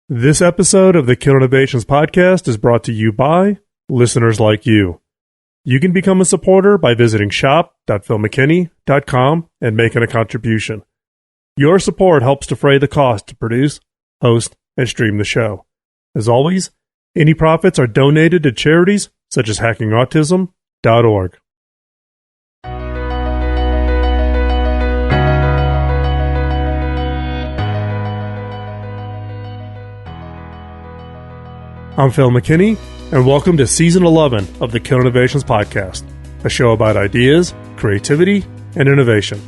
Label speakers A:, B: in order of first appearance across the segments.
A: This episode of the Kill Innovations podcast is brought to you by listeners like you. You can become a supporter by visiting shop.philmckinney.com and making a contribution. Your support helps defray the cost to produce, host, and stream the show. As always, any profits are donated to charities such as hackingautism.org. I'm Phil McKinney, and welcome to Season 11 of the Kill Innovations podcast, a show about ideas, creativity, and innovation.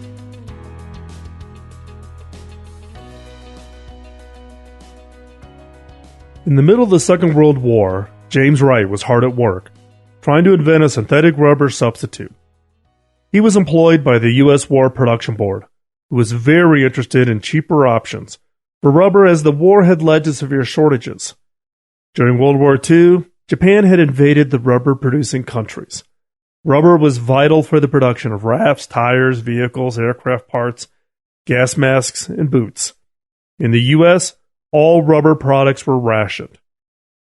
A: In the middle of the Second World War, James Wright was hard at work, trying to invent a synthetic rubber substitute. He was employed by the U.S. War Production Board, who was very interested in cheaper options for rubber as the war had led to severe shortages. During World War II, Japan had invaded the rubber-producing countries. Rubber was vital for the production of rafts, tires, vehicles, aircraft parts, gas masks, and boots. In the U.S., all rubber products were rationed.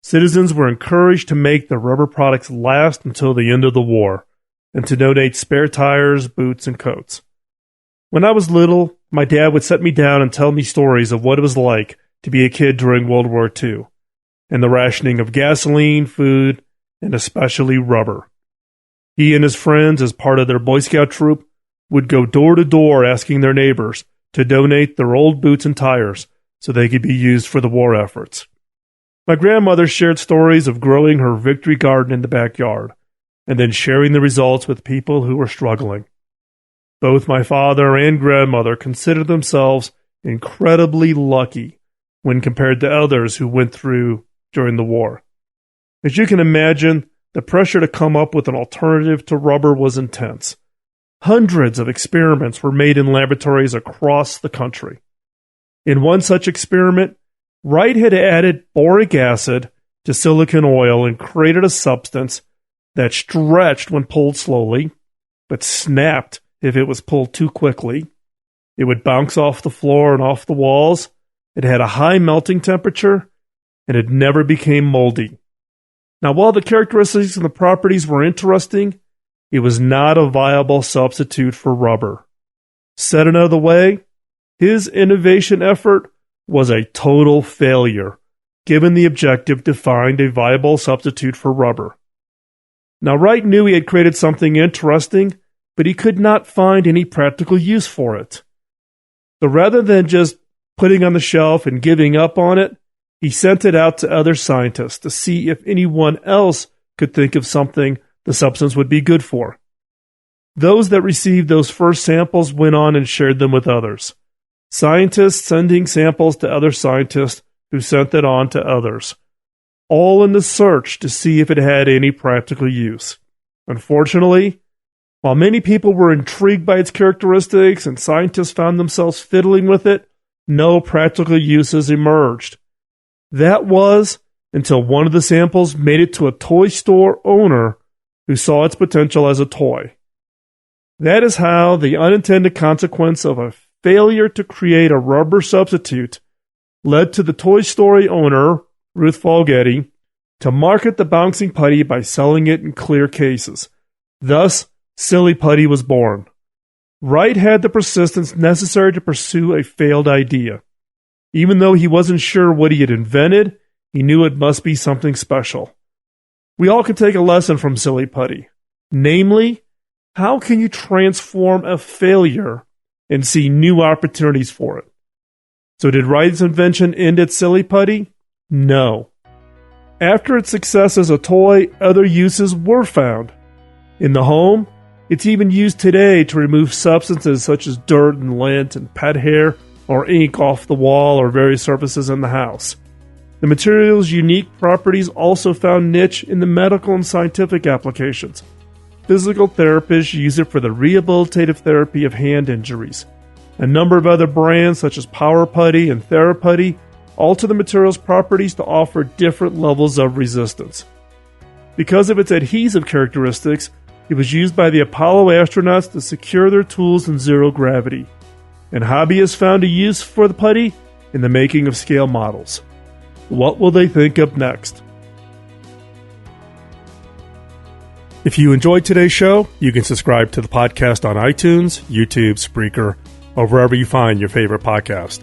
A: Citizens were encouraged to make the rubber products last until the end of the war, and to donate spare tires, boots, and coats. When I was little, my dad would set me down and tell me stories of what it was like to be a kid during World War II. And the rationing of gasoline, food, and especially rubber. He and his friends, as part of their Boy Scout troop, would go door to door asking their neighbors to donate their old boots and tires so they could be used for the war efforts. My grandmother shared stories of growing her victory garden in the backyard, and then sharing the results with people who were struggling. Both my father and grandmother considered themselves incredibly lucky when compared to others who went through during the war. As you can imagine, the pressure to come up with an alternative to rubber was intense. Hundreds of experiments were made in laboratories across the country. In one such experiment, Wright had added boric acid to silicon oil and created a substance that stretched when pulled slowly, but snapped if it was pulled too quickly. It would bounce off the floor and off the walls. It had a high melting temperature, and it never became moldy. Now, while the characteristics and the properties were interesting, it was not a viable substitute for rubber. Said another way, his innovation effort was a total failure, given the objective to find a viable substitute for rubber. Now, Wright knew he had created something interesting, but he could not find any practical use for it. So rather than just putting on the shelf and giving up on it, he sent it out to other scientists to see if anyone else could think of something the substance would be good for. Those that received those first samples went on and shared them with others. Scientists sending samples to other scientists who sent it on to others, all in the search to see if it had any practical use. Unfortunately, while many people were intrigued by its characteristics and scientists found themselves fiddling with it, no practical uses emerged. That was until one of the samples made it to a toy store owner who saw its potential as a toy. That is how the unintended consequence of a failure to create a rubber substitute led to the toy store owner, Ruth Folgetti, to market the bouncing putty by selling it in clear cases. Thus, Silly Putty was born. Wright had the persistence necessary to pursue a failed idea. Even though he wasn't sure what he had invented, he knew it must be something special. We all could take a lesson from Silly Putty. Namely, how can you transform a failure and see new opportunities for it? So did Wright's invention end at Silly Putty? No. After its success as a toy, other uses were found. In the home, it's even used today to remove substances such as dirt and lint and pet hair or ink off the wall or various surfaces in the house. The material's unique properties also found niche in the medical and scientific applications. Physical therapists use it for the rehabilitative therapy of hand injuries. A number of other brands such as Power Putty and TheraPutty alter the material's properties to offer different levels of resistance. Because of its adhesive characteristics, it was used by the Apollo astronauts to secure their tools in zero gravity. And hobbyists found a use for the putty in the making of scale models. What will they think of next? If you enjoyed today's show, you can subscribe to the podcast on iTunes, YouTube, Spreaker, or wherever you find your favorite podcast.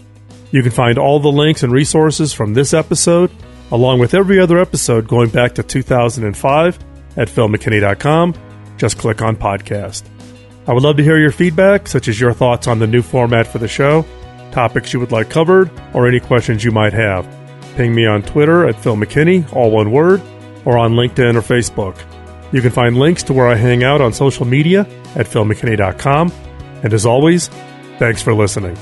A: You can find all the links and resources from this episode, along with every other episode going back to 2005 at philmckinney.com. Just click on podcast. I would love to hear your feedback, such as your thoughts on the new format for the show, topics you would like covered, or any questions you might have. Ping me on Twitter at Phil McKinney, all one word, or on LinkedIn or Facebook. You can find links to where I hang out on social media at philmckinney.com. And as always, thanks for listening.